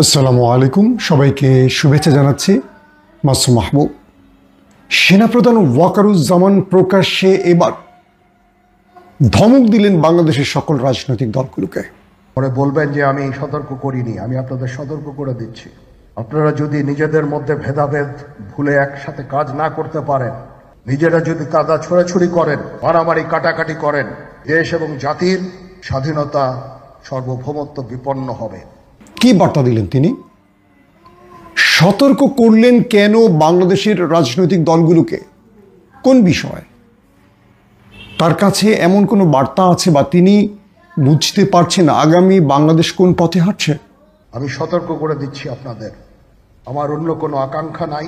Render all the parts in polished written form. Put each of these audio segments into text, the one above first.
আসসালামু আলাইকুম, সবাইকে শুভেচ্ছা জানাচ্ছি। মাসুম মাহবুব। সেনাপ্রধান ওয়াকারুজ্জামান প্রকাশ্যে এবার ধমক দিলেন বাংলাদেশের সকল রাজনৈতিক দলগুলোকে। পরে বলবেন যে আমি সতর্ক করিনি, আমি আপনাদের সতর্ক করে দিচ্ছি। আপনারা যদি নিজেদের মধ্যে ভেদাভেদ ভুলে একসাথে কাজ না করতে পারেন, নিজেরা যদি কাদা ছোড়াছুড়ি করেন, মারামারি কাটাকাটি করেন, দেশ এবং জাতির স্বাধীনতা সার্বভৌমত্ব বিপন্ন হবে। কি বার্তা দিলেন তিনি? সতর্ক করলেন কেন বাংলাদেশের রাজনৈতিক দলগুলোকে? কোন বিষয়? তার কাছে এমন কোনো বার্তা আছে বা তিনি বুঝতে পারছেন আগামী বাংলাদেশ কোন পথে হাঁটছে? আমি সতর্ক করে দিচ্ছি আপনাদের, আমার অন্য কোনো আকাঙ্ক্ষা নাই।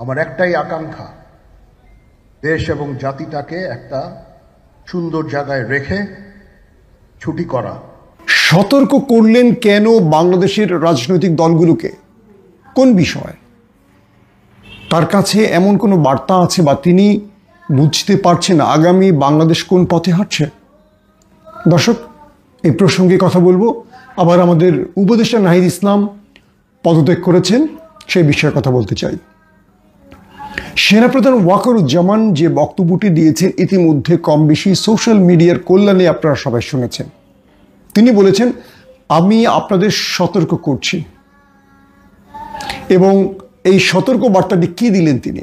আমার একটাই আকাঙ্ক্ষা, দেশ এবং জাতিটাকে একটা সুন্দর জায়গায় রেখে ছুটি করা। সতর্ক করলেন কেন বাংলাদেশের রাজনৈতিক দলগুলোকে? কোন বিষয়? তার কাছে এমন কোনো বার্তা আছে বা তিনি বুঝতে পারছেন আগামী বাংলাদেশ কোন পথে হাঁটছে? দর্শক, এই প্রসঙ্গে কথা বলবো। আবার আমাদের উপদেষ্টা নাহিদ ইসলাম পদত্যাগ করেছেন, সেই বিষয়ে কথা বলতে চাই। সেনাপ্রধান ওয়াকারুজ্জামান যে বক্তব্যটি দিয়েছেন ইতিমধ্যে কম বেশি সোশ্যাল মিডিয়ার কল্যাণে আপনারা সবাই শুনেছেন। তিনি বলেছেন, আমি আপনাদের সতর্ক করছি। এবং এই সতর্ক বার্তাটি কি দিলেন তিনি?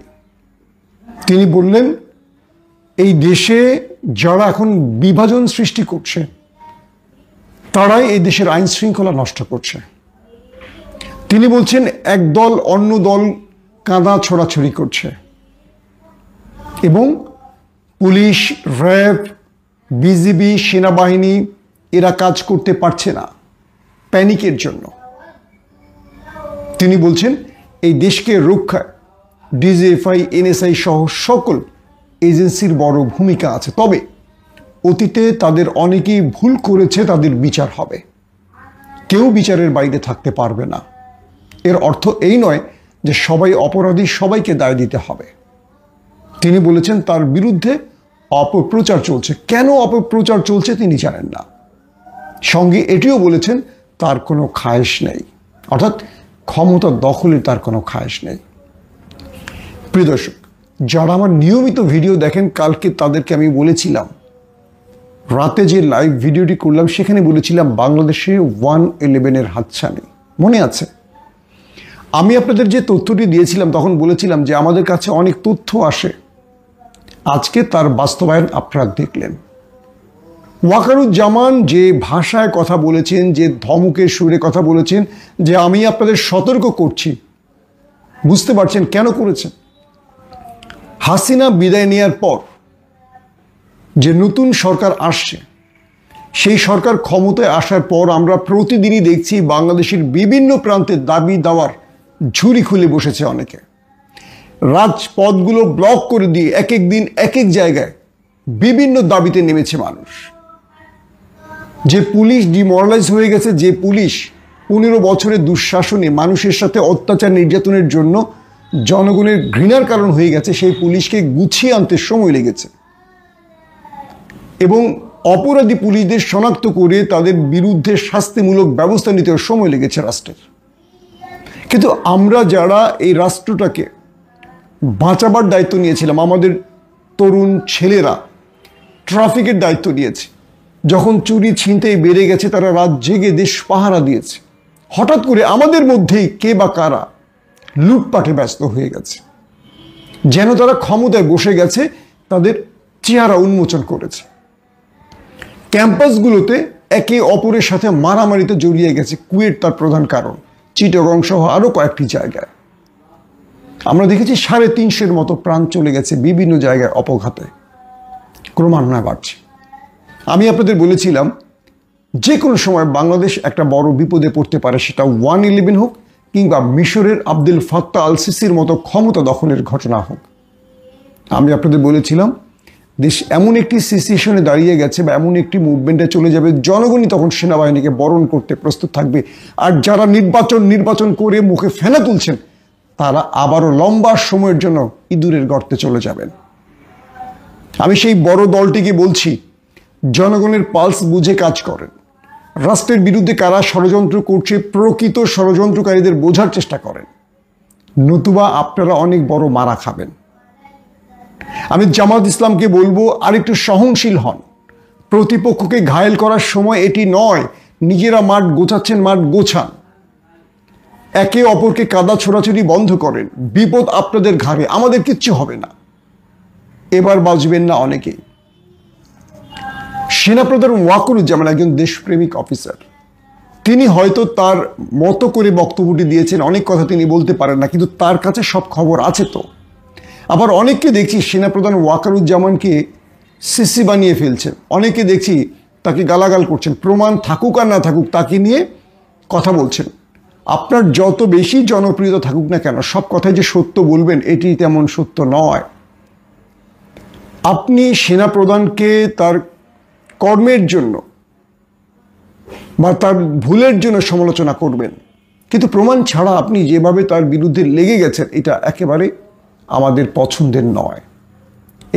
তিনি বললেন, এই দেশে যারা এখন বিভাজন সৃষ্টি করছে তারাই এই দেশের আইন শৃঙ্খলা নষ্ট করছে। তিনি বলছেন, এক দল অন্য দল কাঁদা ছোড়াছড়ি করছে এবং পুলিশ, র্যাব, বিজিবি, সেনাবাহিনী এরা কাজ করতে পারছে না প্যানিকের জন্য। তিনি বলছেন, এই দেশকে রক্ষায় ডিজিএফআই, এনএসআই সহ সকল এজেন্সির বড় ভূমিকা আছে। তবে অতীতে তাদের অনেকেই ভুল করেছে, তাদের বিচার হবে। কেউ বিচারের বাইরে থাকতে পারবে না। এর অর্থ এই নয় যে সবাই অপরাধী, সবাইকে দায় দিতে হবে। তিনি বলেছেন তার বিরুদ্ধে অপপ্রচার চলছে। কেন অপপ্রচার চলছে তিনি জানেন না। সঙ্গে এটিও বলেছেন তার কোনো খায়েশ নেই, অর্থাৎ ক্ষমতা দখলের তার কোনো খায়েশ নেই। প্রিয় দর্শক, যারা আমার নিয়মিত ভিডিও দেখেন, কালকে তাদেরকে আমি বলেছিলাম, রাতে যে লাইভ ভিডিওটি করলাম সেখানে বলেছিলাম বাংলাদেশে 111-এর হাতছানি মনে আছে? আমি আপনাদের যে তথ্যটি দিয়েছিলাম তখন বলেছিলাম যে আমাদের কাছে অনেক তথ্য আসে। আজকে তার বাস্তবায়ন আপনারা দেখলেন। ওয়াকারুজ্জামান যে ভাষায় কথা বলেছেন, যে ধমকের সুরে কথা বলেছেন, যে আমি আপনাদের সতর্ক করছি, বুঝতে পারছেন কেন করেছেন? হাসিনা বিদায় নেওয়ার পর যে নতুন সরকার আসছে, সেই সরকার ক্ষমতায় আসার পর আমরা প্রতিদিনই দেখছি বাংলাদেশের বিভিন্ন প্রান্তে দাবি দাওয়ার ঝুড়ি খুলে বসেছে অনেকে। রাজপথগুলো ব্লক করে দিয়ে এক এক দিন এক এক জায়গায় বিভিন্ন দাবিতে নেমেছে মানুষ। যে পুলিশ ডিমোরালাইজ হয়ে গেছে, যে পুলিশ 15 বছরের দুঃশাসনে মানুষের সাথে অত্যাচার নির্যাতনের জন্য জনগণের ঘৃণার কারণ হয়ে গেছে, সেই পুলিশকে গুছিয়ে আনতে সময় লেগেছে এবং অপরাধী পুলিশদের শনাক্ত করে তাদের বিরুদ্ধে শাস্তিমূলক ব্যবস্থা নিতেও সময় লেগেছে রাষ্ট্রের। কিন্তু আমরা যারা এই রাষ্ট্রটাকে বাঁচাবার দায়িত্ব নিয়েছিলাম, আমাদের তরুণ ছেলেরা ট্রাফিকের দায়িত্ব নিয়েছে, যখন চুরি ছিনতাই বেড়ে গেছে তারা রাত জেগে দেশ পাহারা দিয়েছে। হঠাৎ করে আমাদের মধ্যেই কে বা কারা লুটপাটে ব্যস্ত হয়ে গেছে, যেন তারা ক্ষমতায় বসে গেছে, তাদের চেহারা উন্মোচন করেছে। ক্যাম্পাসগুলোতে একে অপরের সাথে মারামারিতে জড়িয়ে গেছে। কুয়েট তার প্রধান কারণ, চিটাগং সহ আরও কয়েকটি জায়গায় আমরা দেখেছি 350-এর মতো প্রাণ চলে গেছে বিভিন্ন জায়গায় অপঘাতে। ক্রমান্বয়ে বাড়ছে। আমি আপনাদের বলেছিলাম যে কোনো সময় বাংলাদেশ একটা বড় বিপদে পড়তে পারে, সেটা 111 হোক কিংবা মিশরের আব্দুল ফাত্তাহ আল সিসির মতো ক্ষমতা দখলের ঘটনা হোক। আমি আপনাদের বলেছিলাম দেশ এমন একটি সিচুয়েশনে দাঁড়িয়ে গেছে বা এমন একটি মুভমেন্টে চলে যাবে, জনগণই তখন সেনাবাহিনীকে বরণ করতে প্রস্তুত থাকবে। আর যারা নির্বাচন করে মুখে ফেনা তুলছেন তারা আবারও লম্বা সময়ের জন্য ইঁদুরের গর্তে চলে যাবেন। আমি সেই বড় দলটিকে বলছি, জনগণের পালস বুঝে কাজ করেন। রাষ্ট্রের বিরুদ্ধে কারা ষড়যন্ত্র করছে প্রকৃত ষড়যন্ত্রকারীদের বোঝার চেষ্টা করেন, নতুবা আপনারা অনেক বড় মারা খাবেন। আমি জামাত ইসলামকে বলবো আরেকটু সহনশীল হন। প্রতিপক্ষকে ঘায়েল করার সময় এটি নয়। নিজেরা মাঠ গোছাচ্ছেন, মাঠ গোছান। একে অপরকে কাদা ছোড়াছুড়ি বন্ধ করেন। বিপদ আপনাদের ঘাড়ে, আমাদের কিচ্ছু হবে না। এবার বাঁচবেন না অনেকেই। সেনাপ্রধান ওয়াকারুজ্জামান একজন দেশপ্রেমিক অফিসার। তিনি হয়তো তার মতো করে বক্তব্যটি দিয়েছেন, অনেক কথা তিনি বলতে পারেন না, কিন্তু তার কাছে সব খবর আছে। তো আবার অনেককে দেখছি সেনাপ্রধান ওয়াকারুজ্জামানকে সিসি বানিয়ে ফেলছেন, অনেকে দেখছি তাকে গালাগাল করছেন। প্রমাণ থাকুক আর না থাকুক তাকে নিয়ে কথা বলছেন। আপনার যত বেশি জনপ্রিয়তা থাকুক না কেন, সব কথাই যে সত্য বলবেন এটি তেমন সত্য নয়। আপনি সেনাপ্রধানকে তার কর্মের জন্য বা তার ভুলের জন্য সমালোচনা করবেন, কিন্তু প্রমাণ ছাড়া আপনি যেভাবে তার বিরুদ্ধে লেগে গেছেন এটা একেবারে আমাদের পছন্দের নয়।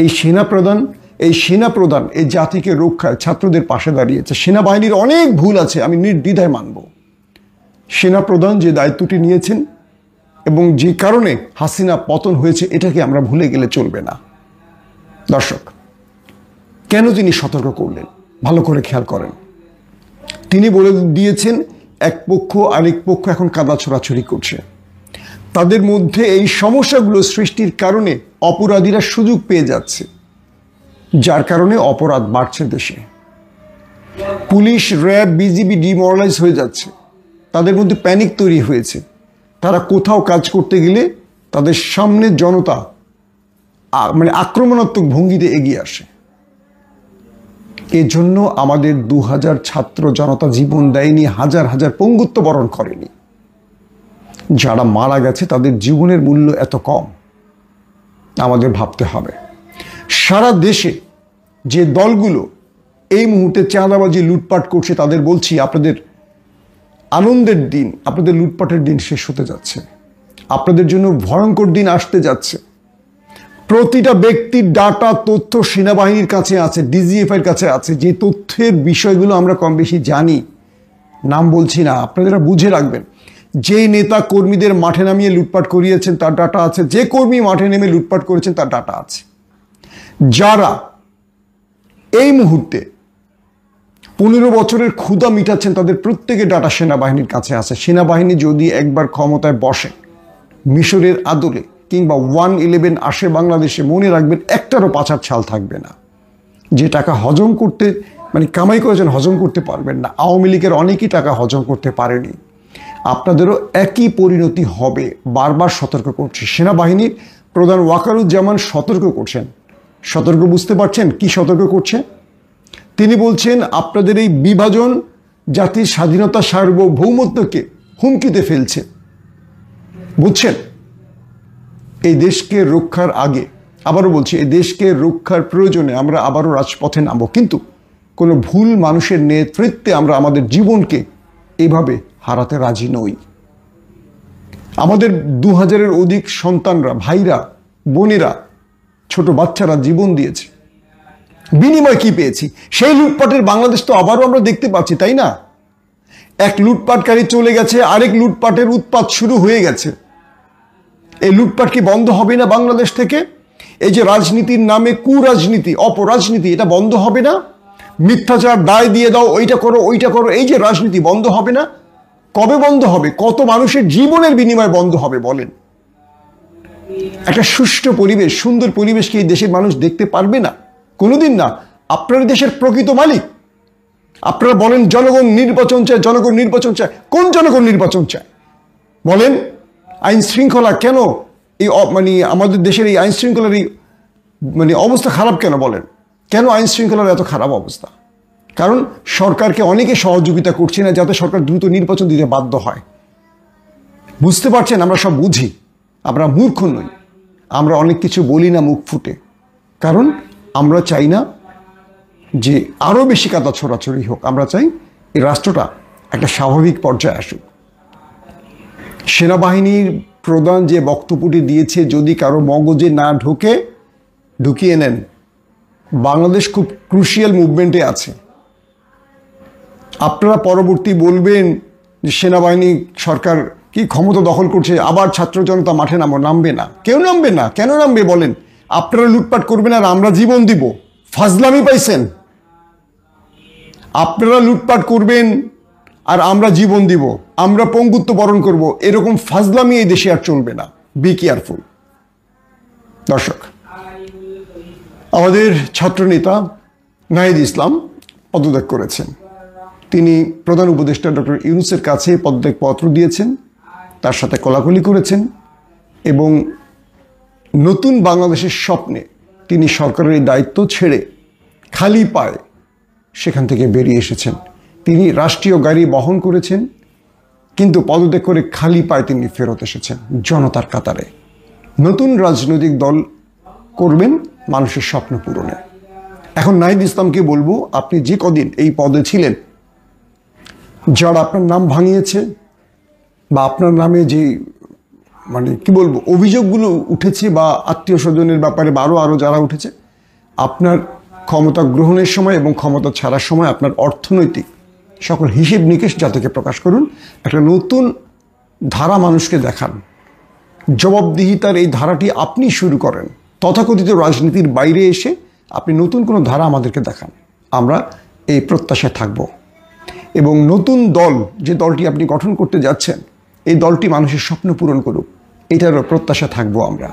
এই সেনাপ্রধান এই জাতিকে রক্ষায় ছাত্রদের পাশে দাঁড়িয়েছে। সেনাবাহিনীর অনেক ভুল আছে, আমি নির্দ্বিধায় মানব। সেনাপ্রধান যে দায়িত্বটি নিয়েছেন এবং যে কারণে হাসিনা পতন হয়েছে এটাকে আমরা ভুলে গেলে চলবে না। দর্শক, কেন তিনি সতর্ক করলেন ভালো করে খেয়াল করেন। তিনি বলে দিয়েছেন এক পক্ষ আরেক পক্ষ এখন কাদা ছোড়াছুড়ি করছে। তাদের মধ্যে এই সমস্যাগুলো সৃষ্টির কারণে অপরাধীরা সুযোগ পেয়ে যাচ্ছে, যার কারণে অপরাধ বাড়ছে দেশে। পুলিশ, র্যাব, বিজিবি ডিমোরালাইজ হয়ে যাচ্ছে, তাদের মধ্যে প্যানিক তৈরি হয়েছে। তারা কোথাও কাজ করতে গেলে তাদের সামনে জনতা আক্রমণাত্মক ভঙ্গিতে এগিয়ে আসে। এজন্য আমাদের 2000 ছাত্র জনতা জীবন দেয়নি, হাজার হাজার পঙ্গুত্ব বরণ করেনি। যারা মারা গেছে তাদের জীবনের মূল্য এত কম, আমাদের ভাবতে হবে। সারা দেশে যে দলগুলো এই মুহূর্তে চাঁদাবাজি লুটপাট করছে তাদের বলছি, আপনাদের আনন্দের দিন, আপনাদের লুটপাটের দিন শেষ হতে যাচ্ছে। আপনাদের জন্য ভয়ঙ্কর দিন আসতে যাচ্ছে। প্রতিটা ব্যক্তির ডাটা তথ্য সেনাবাহিনীর কাছে আছে, ডিজিএফআইয়ের কাছে আছে। যে তথ্যের বিষয়গুলো আমরা কম বেশি জানি, নাম বলছি না, আপনারা বুঝে রাখবেন। যে নেতা কর্মীদের মাঠে নামিয়ে লুটপাট করিয়েছেন তার ডাটা আছে, যে কর্মী মাঠে নেমে লুটপাট করেছেন তার ডাটা আছে। যারা এই মুহূর্তে 15 বছরের ক্ষুধা মিটাচ্ছেন তাদের প্রত্যেকের ডাটা সেনাবাহিনীর কাছে আছে। সেনাবাহিনী যদি একবার ক্ষমতায় বসে, মিশরের আদলে কিংবা 111 আসে বাংলাদেশে, মনে রাখবেন একটারও পাছার ছাল থাকবে না। যে টাকা হজম করতে কামাই করেছেন হজম করতে পারবেন না। আওয়ামী লীগের অনেকেই টাকা হজম করতে পারেনি। আপনাদেরও একই পরিণতি হবে, বারবার সতর্ক করছে। সেনাবাহিনীর প্রধান ওয়াকারুজ্জামান সতর্ক করছেন। সতর্ক বুঝতে পারছেন কি সতর্ক করছে? তিনি বলছেন আপনাদের এই বিভাজন জাতির স্বাধীনতা সার্বভৌমত্বকে হুমকিতে ফেলছে। বুঝছেন? এই দেশকে রক্ষার আগে, আবারও বলছি, এই দেশকে রক্ষার প্রয়োজনে আমরা আবারও রাজপথে নামবো, কিন্তু কোনো ভুল মানুষের নেতৃত্বে আমরা আমাদের জীবনকে এভাবে হারাতে রাজি নই। আমাদের 2000-এর অধিক সন্তানরা, ভাইরা, বোনেরা, ছোট বাচ্চারা জীবন দিয়েছে। বিনিময় কি পেয়েছি? সেই লুটপাটের বাংলাদেশ তো আবারও আমরা দেখতে পাচ্ছি, তাই না? এক লুটপাটকারী চলে গেছে, আরেক লুটপাটের উৎপাত শুরু হয়ে গেছে। এই লুটপাট কি বন্ধ হবে না বাংলাদেশ থেকে? এই যে রাজনীতির নামে কুরাজনীতি, অপরাজনীতি, এটা বন্ধ হবে না? মিথ্যাচার, দায় দিয়ে দাও, ওইটা করো ওইটা করো, এই যে রাজনীতি বন্ধ হবে না? কবে বন্ধ হবে? কত মানুষের জীবনের বিনিময় বন্ধ হবে বলেন? একটা সুষ্ঠু পরিবেশ, সুন্দর পরিবেশ কি এই দেশের মানুষ দেখতে পারবে না? কোনোদিন না। আপনার দেশের প্রকৃত মালিক আপনারা বলেন জনগণ নির্বাচন চায়, জনগণ নির্বাচন চায়। কোন জনগণ নির্বাচন চায় বলেন? আইন শৃঙ্খলা কেন এই আমাদের দেশের এই আইন শৃঙ্খলার এই অবস্থা খারাপ কেন বলেন? কেন আইন শৃঙ্খলার এত খারাপ অবস্থা? কারণ সরকারকে অনেকে সহযোগিতা করছে না যাতে সরকার দ্রুত নির্বাচন দিতে বাধ্য হয়। বুঝতে পারছেন? আমরা সব বুঝি, আমরা মূর্খ নই। আমরা অনেক কিছু বলি না মুখ ফুটে, কারণ আমরা চাই না যে আরও বেশি কাদা ছোড়াছড়ি হোক। আমরা চাই এই রাষ্ট্রটা একটা স্বাভাবিক পর্যায়ে আসুক। সেনাবাহিনীর প্রধান যে বক্তব্যটি দিয়েছে, যদি কারো মগজে না ঢোকে ঢুকিয়ে নেন। বাংলাদেশ খুব ক্রুশিয়াল মুভমেন্টে আছে। আপনারা পরবর্তী বলবেন যে সেনাবাহিনী সরকার কি ক্ষমতা দখল করছে, আবার ছাত্র জনতা মাঠে নামবে না। কেউ নামবে না। কেন নামবে বলেন? আপনারা লুটপাট করবেন আর আমরা জীবন দিব। ফাজলামি পাইছেন? আপনারা লুটপাট করবেন আর আমরা জীবন দিব, আমরা পঙ্গুত্ব বরণ করব, এরকম ফাজলামি এই দেশে আর চলবে না। Be careful. দর্শক, আমাদের ছাত্রনেতা নাহিদ ইসলাম পদত্যাগ করেছেন। তিনি প্রধান উপদেষ্টা ডক্টর ইউনূসের কাছে পদত্যাগ পত্র দিয়েছেন, তার সাথে কোলাকুলি করেছেন এবং নতুন বাংলাদেশের স্বপ্নে তিনি সরকারের এই দায়িত্ব ছেড়ে খালি পায়ে সেখান থেকে বেরিয়ে এসেছেন। তিনি রাষ্ট্রীয় গাড়ি বহন করেছেন, কিন্তু পদত্যাগ করে খালি পায়ে তিনি ফেরত এসেছেন জনতার কাতারে। নতুন রাজনৈতিক দল করবেন মানুষের স্বপ্ন পূরণে। এখন নাহিদ ইসলামকে বলবো, আপনি যে কদিন এই পদে ছিলেন, যারা আপনার নাম ভাঙিয়েছে বা আপনার নামে যে কি বলবো অভিযোগগুলো উঠেছে বা আত্মীয় স্বজনের ব্যাপারে আরও যারা উঠেছে, আপনার ক্ষমতা গ্রহণের সময় এবং ক্ষমতা ছাড়ার সময় আপনার অর্থনৈতিক সকল হিসেব নিকেশ জাতিকে প্রকাশ করুন। একটা নতুন ধারা মানুষকে দেখান। জবাবদিহিতার এই ধারাটি আপনি শুরু করেন। তথাকথিত রাজনীতির বাইরে এসে আপনি নতুন কোনো ধারা আমাদেরকে দেখান। আমরা এই প্রত্যাশায় থাকব এবং নতুন দল, যে দলটি আপনি গঠন করতে যাচ্ছেন, এই দলটি মানুষের স্বপ্ন পূরণ করুক, এটারও প্রত্যাশা থাকবো আমরা।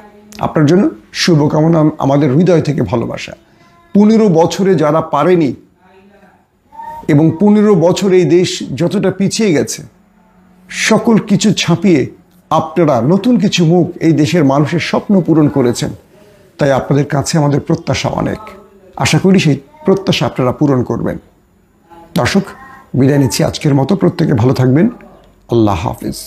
আপনার জন্য শুভকামনা, আমাদের হৃদয় থেকে ভালোবাসা। 15 বছরে যারা পারেনি এবং 15 বছর এই দেশ যতটা পিছিয়ে গেছে, সকল কিছু ছাপিয়ে আপনারা নতুন কিছু মুখ এই দেশের মানুষের স্বপ্ন পূরণ করেছেন। তাই আপনাদের কাছে আমাদের প্রত্যাশা অনেক। আশা করি সেই প্রত্যাশা আপনারা পূরণ করবেন। দর্শক, বিদায় নিচ্ছি আজকের মতো। প্রত্যেকে ভালো থাকবেন। আল্লাহ হাফিজ।